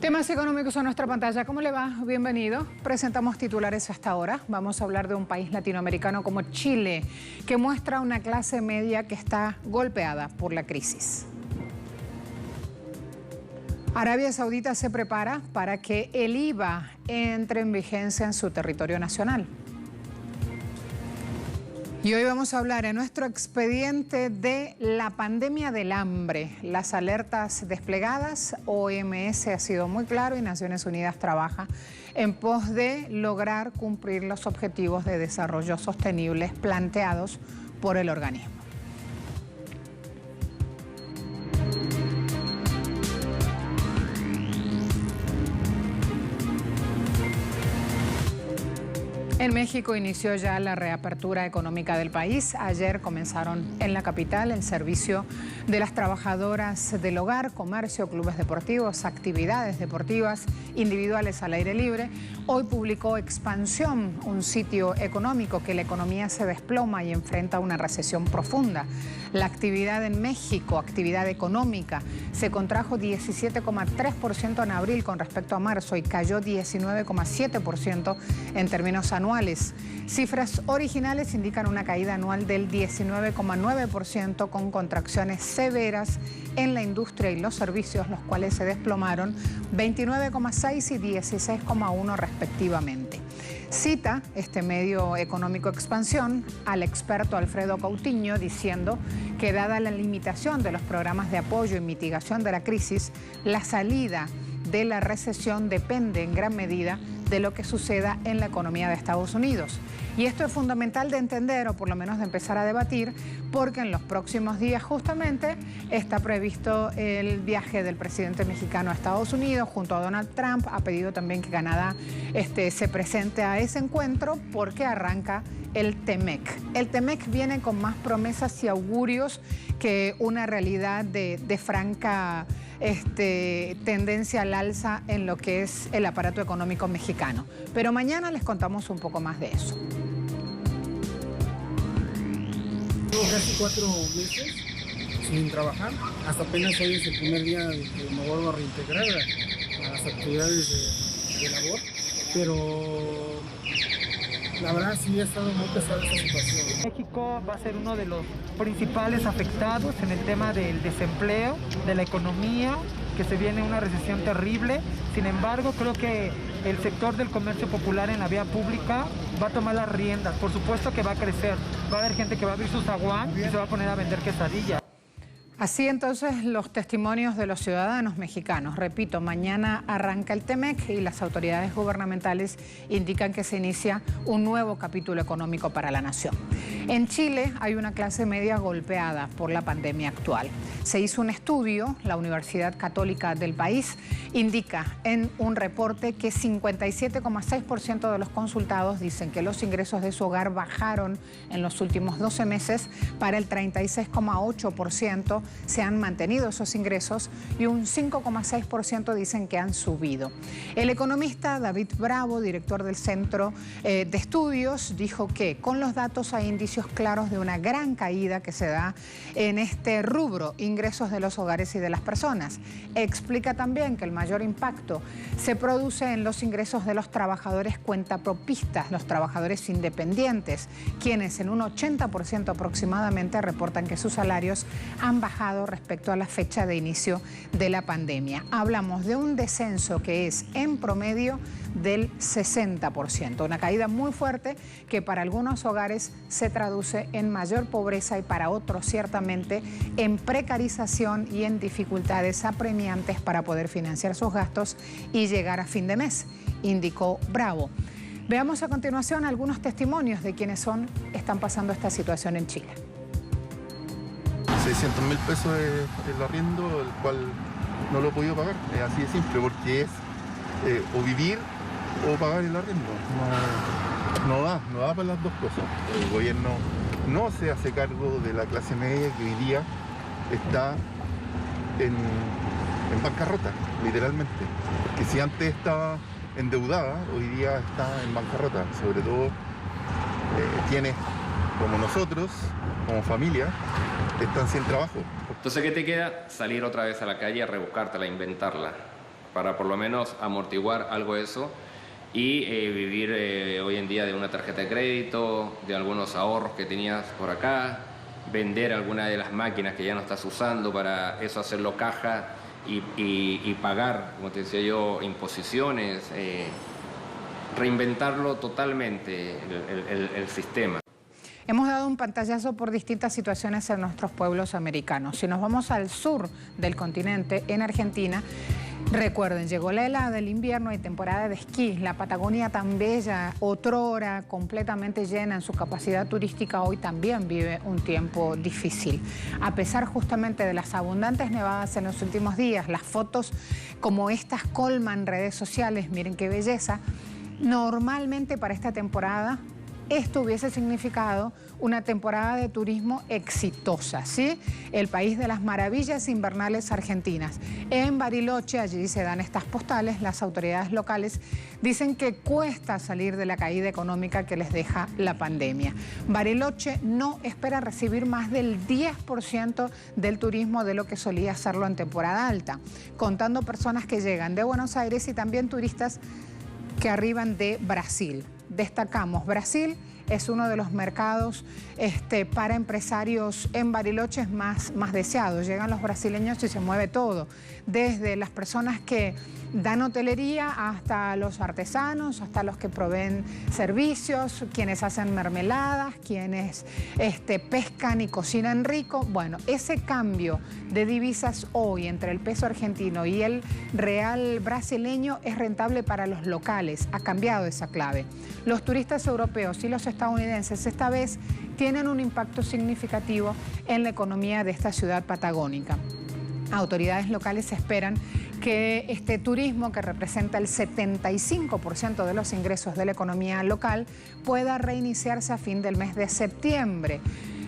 Temas económicos en nuestra pantalla. ¿Cómo le va? Bienvenido. Presentamos titulares hasta ahora. Vamos a hablar de un país latinoamericano como Chile, que muestra una clase media que está golpeada por la crisis. Arabia Saudita se prepara para que el IVA entre en vigencia en su territorio nacional. Y hoy vamos a hablar en nuestro expediente de la pandemia del hambre, las alertas desplegadas. OMS ha sido muy claro y Naciones Unidas trabaja en pos de lograr cumplir los objetivos de desarrollo sostenibles planteados por el organismo. En México inició ya la reapertura económica del país. Ayer comenzaron en la capital el servicio de las trabajadoras del hogar, comercio, clubes deportivos, actividades deportivas individuales al aire libre. Hoy publicó Expansión, un sitio económico que la economía se desploma y enfrenta una recesión profunda. La actividad en México, actividad económica, se contrajo 17,3% en abril con respecto a marzo y cayó 19,7% en términos anuales. Cifras originales indican una caída anual del 19,9% con contracciones severas en la industria y los servicios, los cuales se desplomaron 29,6 y 16,1 respectivamente. Cita este medio económico Expansión al experto Alfredo Coutinho diciendo que dada la limitación de los programas de apoyo y mitigación de la crisis, la salida de la recesión depende en gran medida de lo que suceda en la economía de Estados Unidos. Y esto es fundamental de entender, o por lo menos de empezar a debatir, porque en los próximos días justamente está previsto el viaje del presidente mexicano a Estados Unidos junto a Donald Trump. Ha pedido también que Canadá se presente a ese encuentro porque arranca el TEMEC. El TEMEC viene con más promesas y augurios que una realidad de franca tendencia al alza en lo que es el aparato económico mexicano. Pero mañana les contamos un poco más de eso. Llevo casi 4 meses sin trabajar. Hasta apenas hoy es el primer día de que me vuelvo a reintegrar a las actividades de labor. Pero la verdad sí ha estado muy pesada esta situación. México va a ser uno de los principales afectados en el tema del desempleo, de la economía, que se viene una recesión terrible. Sin embargo, creo que el sector del comercio popular en la vía pública va a tomar las riendas. Por supuesto que va a crecer. Va a haber gente que va a abrir su zaguán y se va a poner a vender quesadillas. Así entonces los testimonios de los ciudadanos mexicanos. Repito, mañana arranca el TEMEC y las autoridades gubernamentales indican que se inicia un nuevo capítulo económico para la nación. En Chile hay una clase media golpeada por la pandemia actual. Se hizo un estudio, la Universidad Católica del país indica en un reporte que 57,6% de los consultados dicen que los ingresos de su hogar bajaron en los últimos 12 meses. Para el 36,8% se han mantenido esos ingresos y un 5,6% dicen que han subido. El economista David Bravo, director del Centro de Estudios, dijo que con los datos hay indicios claros de una gran caída que se da en este rubro, ingresos de los hogares y de las personas. Explica también que el mayor impacto se produce en los ingresos de los trabajadores cuentapropistas, los trabajadores independientes, quienes en un 80% aproximadamente reportan que sus salarios han bajado respecto a la fecha de inicio de la pandemia. Hablamos de un descenso que es en promedio del 60%, una caída muy fuerte que para algunos hogares se traduce en mayor pobreza y para otros ciertamente en precarización y en dificultades apremiantes para poder financiar sus gastos y llegar a fin de mes, indicó Bravo. Veamos a continuación algunos testimonios de quienes están pasando esta situación en Chile. 600.000 pesos es el arriendo, el cual no lo he podido pagar. Es así de simple, porque es o vivir o pagar el arriendo. No da para las dos cosas. El gobierno no se hace cargo de la clase media que hoy día está en bancarrota, literalmente. Porque si antes estaba endeudada, hoy día está en bancarrota. Sobre todo quienes, como nosotros, como familia, están sin trabajo. Entonces, ¿qué te queda? Salir otra vez a la calle a rebuscártela, a inventarla. para por lo menos amortiguar algo eso y vivir hoy en día de una tarjeta de crédito, de algunos ahorros que tenías por acá, vender alguna de las máquinas que ya no estás usando para eso hacerlo caja y pagar, como te decía yo, imposiciones, reinventarlo totalmente el sistema. Hemos dado un pantallazo por distintas situaciones en nuestros pueblos americanos. Si nos vamos al sur del continente, en Argentina, recuerden, llegó la helada del invierno y temporada de esquí. La Patagonia tan bella, otrora, completamente llena en su capacidad turística, hoy también vive un tiempo difícil. A pesar justamente de las abundantes nevadas en los últimos días, las fotos como estas colman redes sociales, miren qué belleza. Normalmente para esta temporada esto hubiese significado una temporada de turismo exitosa, ¿sí? El país de las maravillas invernales argentinas. En Bariloche, allí se dan estas postales, las autoridades locales dicen que cuesta salir de la caída económica que les deja la pandemia. Bariloche no espera recibir más del 10% del turismo de lo que solía hacerlo en temporada alta, contando personas que llegan de Buenos Aires y también turistas que arriban de Brasil. Destacamos, Brasil es uno de los mercados para empresarios en Bariloche más deseados. Llegan los brasileños y se mueve todo, desde las personas que dan hotelería hasta los artesanos, hasta los que proveen servicios, quienes hacen mermeladas, quienes pescan y cocinan rico. Bueno, ese cambio de divisas hoy entre el peso argentino y el real brasileño es rentable para los locales. Ha cambiado esa clave. Los turistas europeos y los estadounidenses esta vez tienen un impacto significativo en la economía de esta ciudad patagónica. Autoridades locales esperan que este turismo, que representa el 75% de los ingresos de la economía local, pueda reiniciarse a fin del mes de septiembre.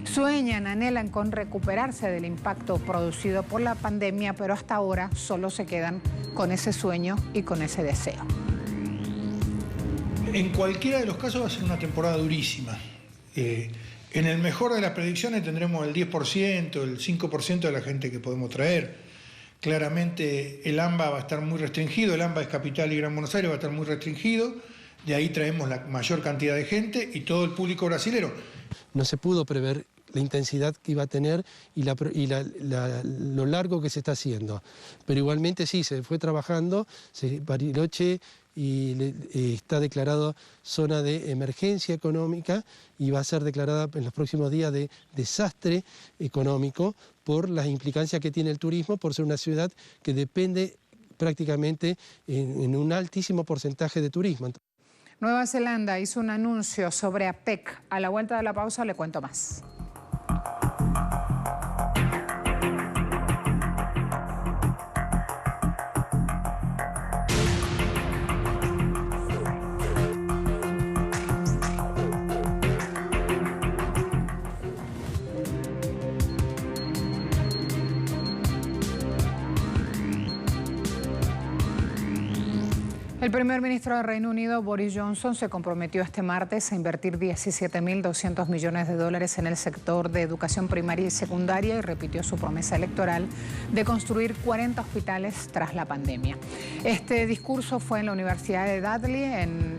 Sueñan, anhelan con recuperarse del impacto producido por la pandemia, pero hasta ahora solo se quedan con ese sueño y con ese deseo. En cualquiera de los casos va a ser una temporada durísima. En el mejor de las predicciones tendremos el 10%, el 5% de la gente que podemos traer. Claramente el AMBA va a estar muy restringido, el AMBA es Capital y Gran Buenos Aires va a estar muy restringido, de ahí traemos la mayor cantidad de gente y todo el público brasilero. No se pudo prever la intensidad que iba a tener y lo largo que se está haciendo. Pero igualmente sí, se fue trabajando, Bariloche está declarado zona de emergencia económica y va a ser declarada en los próximos días de desastre económico por las implicancias que tiene el turismo, por ser una ciudad que depende prácticamente en un altísimo porcentaje de turismo. Nueva Zelanda hizo un anuncio sobre APEC. A la vuelta de la pausa le cuento más. El primer ministro del Reino Unido, Boris Johnson, se comprometió este martes a invertir 17.200 millones de dólares en el sector de educación primaria y secundaria y repitió su promesa electoral de construir 40 hospitales tras la pandemia. Este discurso fue en la Universidad de Dudley, en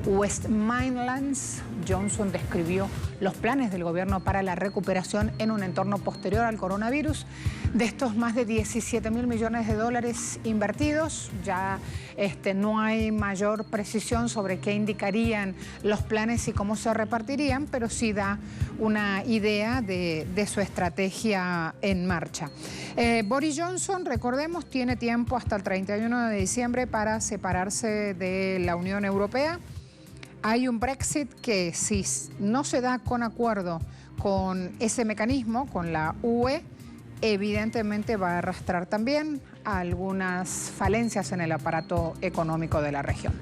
West Midlands. Johnson describió los planes del gobierno para la recuperación en un entorno posterior al coronavirus. De estos más de 17.000 millones de dólares invertidos, ya no hay mayor precisión sobre qué indicarían los planes y cómo se repartirían, pero sí da una idea de su estrategia en marcha. Boris Johnson, recordemos, tiene tiempo hasta el 31 de diciembre para separarse de la Unión Europea. Hay un Brexit que, si no se da con acuerdo con ese mecanismo, con la UE, evidentemente va a arrastrar también algunas falencias en el aparato económico de la región.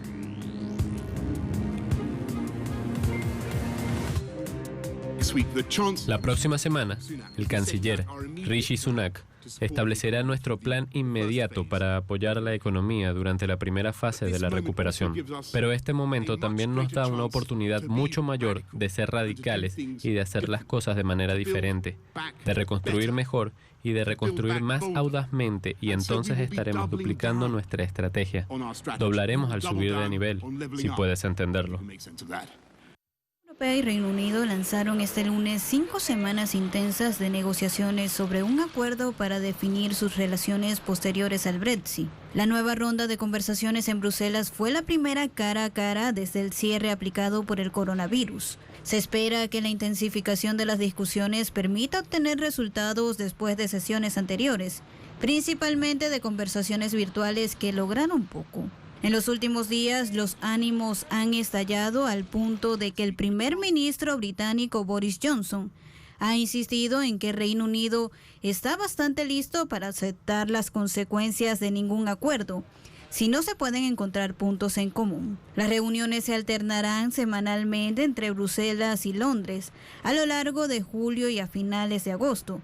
La próxima semana, el canciller Rishi Sunak establecerá nuestro plan inmediato para apoyar la economía durante la primera fase de la recuperación. Pero este momento también nos da una oportunidad mucho mayor de ser radicales y de hacer las cosas de manera diferente, de reconstruir mejor y de reconstruir más audazmente, y entonces estaremos duplicando nuestra estrategia. Doblaremos al subir de nivel, si puedes entenderlo. Europea y Reino Unido lanzaron este lunes 5 semanas intensas de negociaciones sobre un acuerdo para definir sus relaciones posteriores al Brexit. La nueva ronda de conversaciones en Bruselas fue la primera cara a cara desde el cierre aplicado por el coronavirus. Se espera que la intensificación de las discusiones permita obtener resultados después de sesiones anteriores, principalmente de conversaciones virtuales que lograron poco. En los últimos días, los ánimos han estallado al punto de que el primer ministro británico Boris Johnson ha insistido en que Reino Unido está bastante listo para aceptar las consecuencias de ningún acuerdo, si no se pueden encontrar puntos en común. Las reuniones se alternarán semanalmente entre Bruselas y Londres a lo largo de julio y a finales de agosto,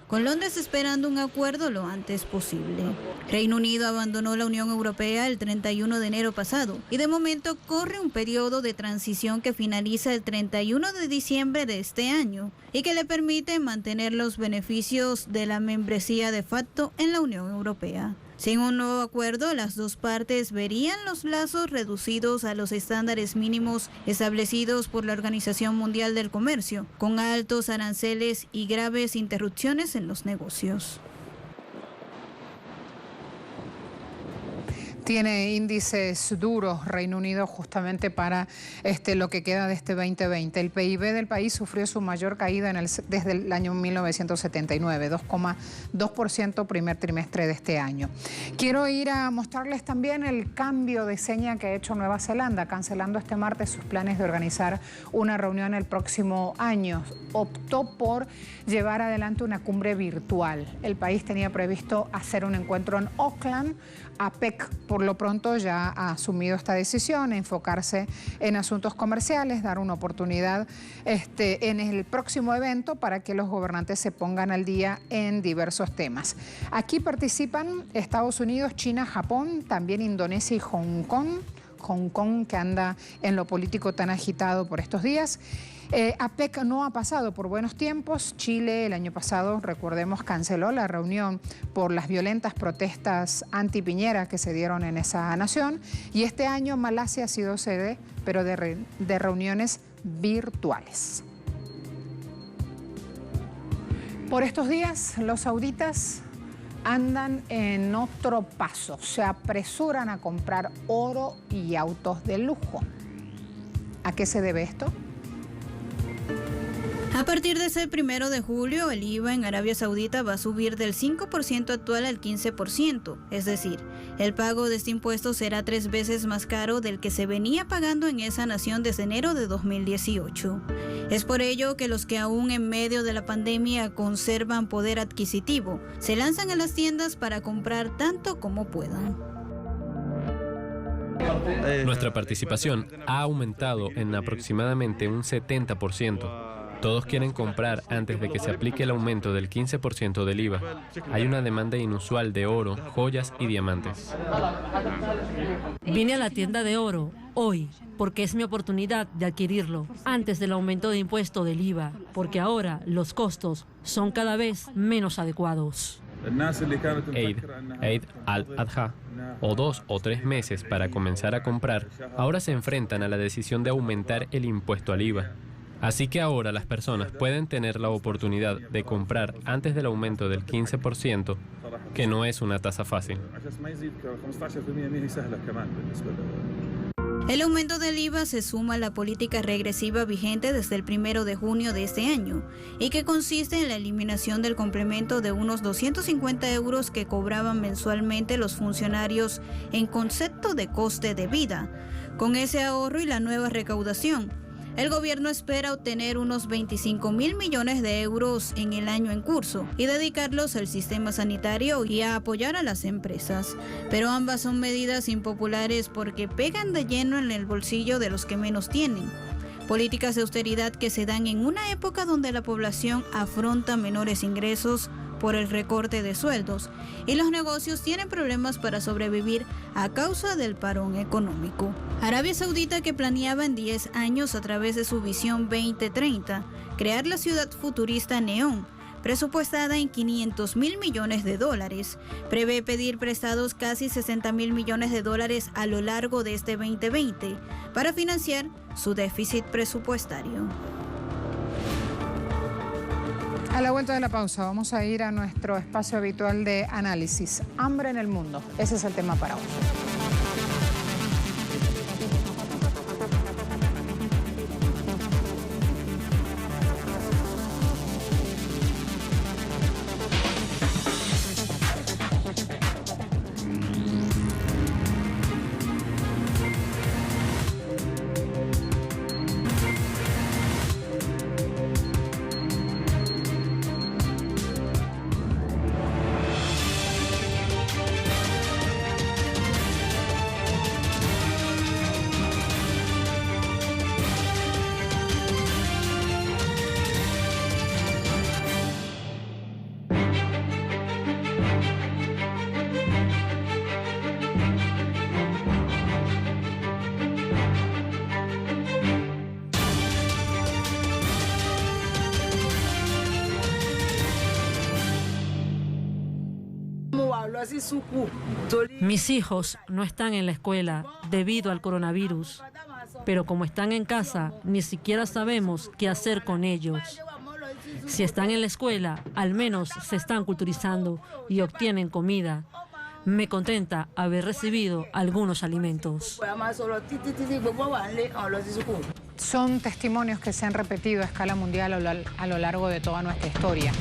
con Londres esperando un acuerdo lo antes posible. Reino Unido abandonó la Unión Europea el 31 de enero pasado y de momento corre un periodo de transición que finaliza el 31 de diciembre de este año y que le permite mantener los beneficios de la membresía de facto en la Unión Europea. Sin un nuevo acuerdo, las dos partes verían los lazos reducidos a los estándares mínimos establecidos por la Organización Mundial del Comercio, con altos aranceles y graves interrupciones en los negocios. Tiene índices duros Reino Unido justamente para lo que queda de este 2020. El PIB del país sufrió su mayor caída desde el año 1979, 2,2% primer trimestre de este año. Quiero ir a mostrarles también el cambio de seña que ha hecho Nueva Zelanda, cancelando este martes sus planes de organizar una reunión el próximo año. Optó por llevar adelante una cumbre virtual. El país tenía previsto hacer un encuentro en Auckland. APEC, por lo pronto, ya ha asumido esta decisión, enfocarse en asuntos comerciales, dar una oportunidad en el próximo evento para que los gobernantes se pongan al día en diversos temas. Aquí participan Estados Unidos, China, Japón, también Indonesia y Hong Kong. Hong Kong, que anda en lo político tan agitado por estos días. APEC no ha pasado por buenos tiempos. Chile el año pasado, recordemos, canceló la reunión por las violentas protestas anti-Piñera que se dieron en esa nación. Y este año Malasia ha sido sede, pero de reuniones virtuales. Por estos días, los sauditas andan en otro paso. Se apresuran a comprar oro y autos de lujo. ¿A qué se debe esto? A partir de ese 1 de julio, el IVA en Arabia Saudita va a subir del 5% actual al 15%. Es decir, el pago de este impuesto será 3 veces más caro del que se venía pagando en esa nación desde enero de 2018. Es por ello que los que aún en medio de la pandemia conservan poder adquisitivo, se lanzan a las tiendas para comprar tanto como puedan. Nuestra participación ha aumentado en aproximadamente un 70%. Todos quieren comprar antes de que se aplique el aumento del 15% del IVA. Hay una demanda inusual de oro, joyas y diamantes. Vine a la tienda de oro hoy porque es mi oportunidad de adquirirlo antes del aumento de impuesto del IVA, porque ahora los costos son cada vez menos adecuados. Eid al-Adha, o 2 o 3 meses para comenzar a comprar, ahora se enfrentan a la decisión de aumentar el impuesto al IVA. Así que ahora las personas pueden tener la oportunidad de comprar antes del aumento del 15%, que no es una tasa fácil. El aumento del IVA se suma a la política regresiva vigente desde el 1 de junio de este año y que consiste en la eliminación del complemento de unos 250 euros que cobraban mensualmente los funcionarios en concepto de coste de vida. Con ese ahorro y la nueva recaudación, el gobierno espera obtener unos 25.000 millones de euros en el año en curso y dedicarlos al sistema sanitario y a apoyar a las empresas. Pero ambas son medidas impopulares porque pegan de lleno en el bolsillo de los que menos tienen. Políticas de austeridad que se dan en una época donde la población afronta menores ingresos por el recorte de sueldos y los negocios tienen problemas para sobrevivir a causa del parón económico. Arabia Saudita, que planeaba en 10 años a través de su visión 2030 crear la ciudad futurista Neom, presupuestada en $500.000 millones, prevé pedir prestados casi $60.000 millones a lo largo de este 2020 para financiar su déficit presupuestario. A la vuelta de la pausa vamos a ir a nuestro espacio habitual de análisis. Hambre en el mundo. Ese es el tema para hoy. Mis hijos no están en la escuela debido al coronavirus, pero como están en casa, ni siquiera sabemos qué hacer con ellos. Si están en la escuela, al menos se están culturizando y obtienen comida. Me contenta haber recibido algunos alimentos. Son testimonios que se han repetido a escala mundial a lo largo de toda nuestra historia.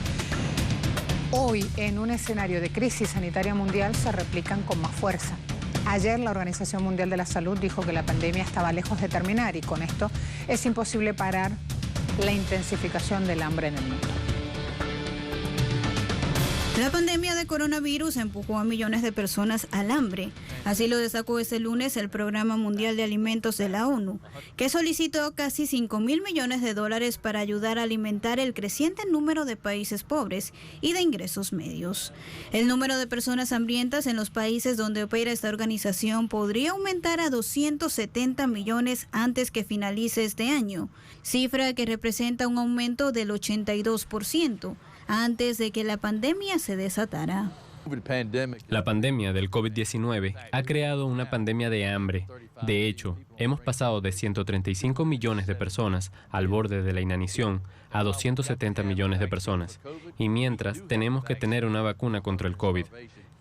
Hoy, en un escenario de crisis sanitaria mundial, se replican con más fuerza. Ayer, la Organización Mundial de la Salud dijo que la pandemia estaba lejos de terminar y con esto es imposible parar la intensificación del hambre en el mundo. La pandemia de coronavirus empujó a millones de personas al hambre. Así lo destacó este lunes el Programa Mundial de Alimentos de la ONU, que solicitó casi $5.000 millones para ayudar a alimentar el creciente número de países pobres y de ingresos medios. El número de personas hambrientas en los países donde opera esta organización podría aumentar a 270 millones antes que finalice este año, cifra que representa un aumento del 82%. Antes de que la pandemia se desatara. La pandemia del COVID-19 ha creado una pandemia de hambre. De hecho, hemos pasado de 135 millones de personas al borde de la inanición a 270 millones de personas. Y mientras, tenemos que tener una vacuna contra el COVID.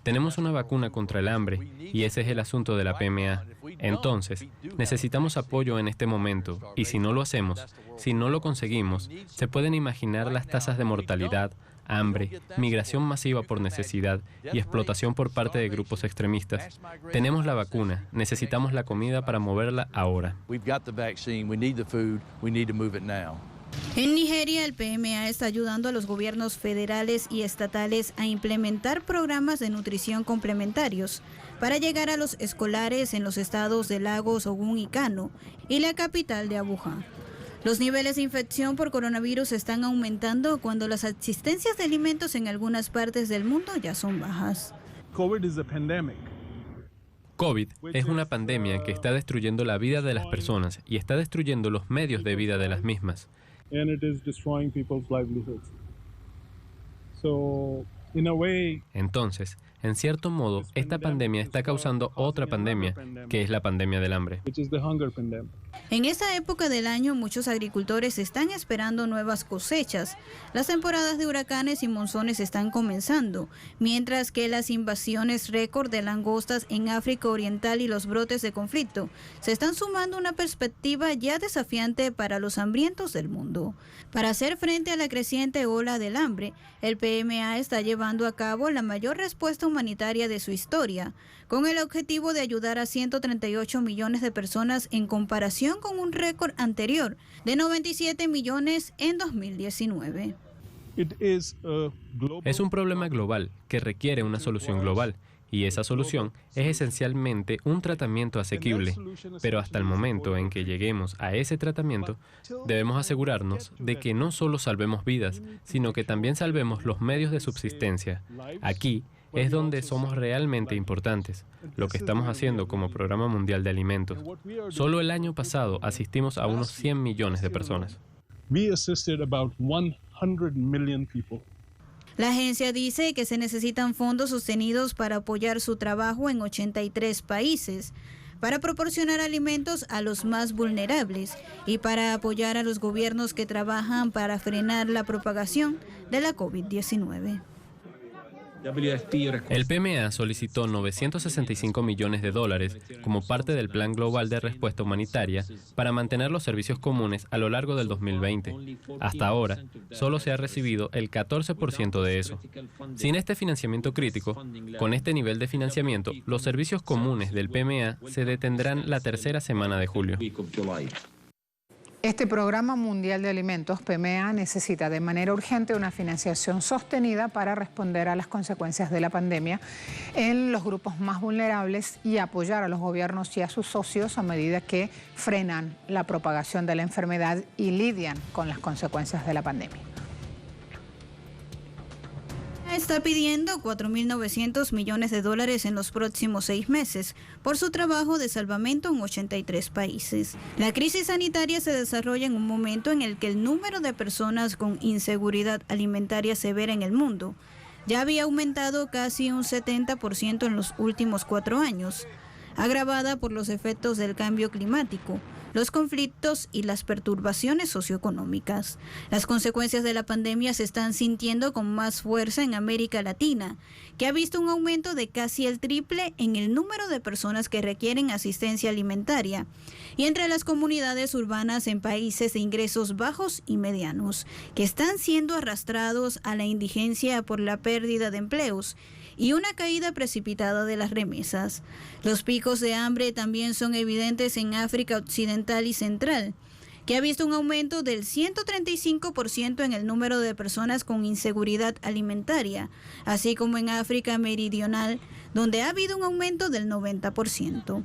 Tenemos una vacuna contra el hambre y ese es el asunto de la PMA. Entonces, necesitamos apoyo en este momento y si no lo hacemos, si no lo conseguimos, se pueden imaginar las tasas de mortalidad, hambre, migración masiva por necesidad y explotación por parte de grupos extremistas. Tenemos la vacuna, necesitamos la comida para moverla ahora. En Nigeria, el PMA está ayudando a los gobiernos federales y estatales a implementar programas de nutrición complementarios para llegar a los escolares en los estados de Lagos, Ogún y Kano y la capital de Abuja. Los niveles de infección por coronavirus están aumentando cuando las asistencias de alimentos en algunas partes del mundo ya son bajas. COVID es una pandemia que está destruyendo la vida de las personas y está destruyendo los medios de vida de las mismas. Entonces, en cierto modo, esta pandemia está causando otra pandemia, que es la pandemia del hambre. En esta época del año, muchos agricultores están esperando nuevas cosechas. Las temporadas de huracanes y monzones están comenzando, mientras que las invasiones récord de langostas en África Oriental y los brotes de conflicto se están sumando a una perspectiva ya desafiante para los hambrientos del mundo. Para hacer frente a la creciente ola del hambre, el PMA está llevando a cabo la mayor respuesta humanitaria de su historia, con el objetivo de ayudar a 138 millones de personas en comparación con un récord anterior de 97 millones en 2019. Es un problema global que requiere una solución global Y esa solución es esencialmente un tratamiento asequible. Pero hasta el momento en que lleguemos a ese tratamiento, debemos asegurarnos de que no solo salvemos vidas, sino que también salvemos los medios de subsistencia. Aquí es donde somos realmente importantes, lo que estamos haciendo como Programa Mundial de Alimentos. Solo el año pasado asistimos a unos 100 millones de personas. La agencia dice que se necesitan fondos sostenidos para apoyar su trabajo en 83 países, para proporcionar alimentos a los más vulnerables y para apoyar a los gobiernos que trabajan para frenar la propagación de la COVID-19. El PMA solicitó $965 millones como parte del Plan Global de Respuesta Humanitaria para mantener los servicios comunes a lo largo del 2020. Hasta ahora, solo se ha recibido el 14% de eso. Sin este financiamiento crítico, con este nivel de financiamiento, los servicios comunes del PMA se detendrán la tercera semana de julio. Este Programa Mundial de Alimentos, PMA, necesita de manera urgente una financiación sostenida para responder a las consecuencias de la pandemia en los grupos más vulnerables y apoyar a los gobiernos y a sus socios a medida que frenan la propagación de la enfermedad y lidian con las consecuencias de la pandemia. Está pidiendo $4.900 millones en los próximos 6 meses por su trabajo de salvamento en 83 países. La crisis sanitaria se desarrolla en un momento en el que el número de personas con inseguridad alimentaria severa en el mundo ya había aumentado casi un 70% en los últimos 4 años, agravada por los efectos del cambio climático, los conflictos y las perturbaciones socioeconómicas. Las consecuencias de la pandemia se están sintiendo con más fuerza en América Latina, que ha visto un aumento de casi el triple en el número de personas que requieren asistencia alimentaria, y entre las comunidades urbanas en países de ingresos bajos y medianos, que están siendo arrastrados a la indigencia por la pérdida de empleos y una caída precipitada de las remesas. Los picos de hambre también son evidentes en África Occidental y Central, que ha visto un aumento del 135% en el número de personas con inseguridad alimentaria, así como en África Meridional, donde ha habido un aumento del 90%.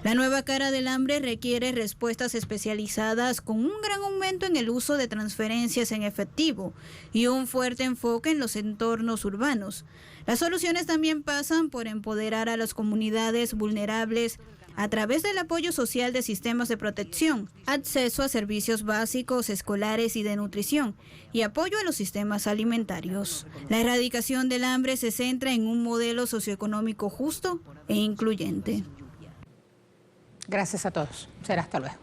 La nueva cara del hambre requiere respuestas especializadas con un gran aumento en el uso de transferencias en efectivo y un fuerte enfoque en los entornos urbanos. Las soluciones también pasan por empoderar a las comunidades vulnerables a través del apoyo social de sistemas de protección, acceso a servicios básicos, escolares y de nutrición, y apoyo a los sistemas alimentarios. La erradicación del hambre se centra en un modelo socioeconómico justo e incluyente. Gracias a todos. Será hasta luego.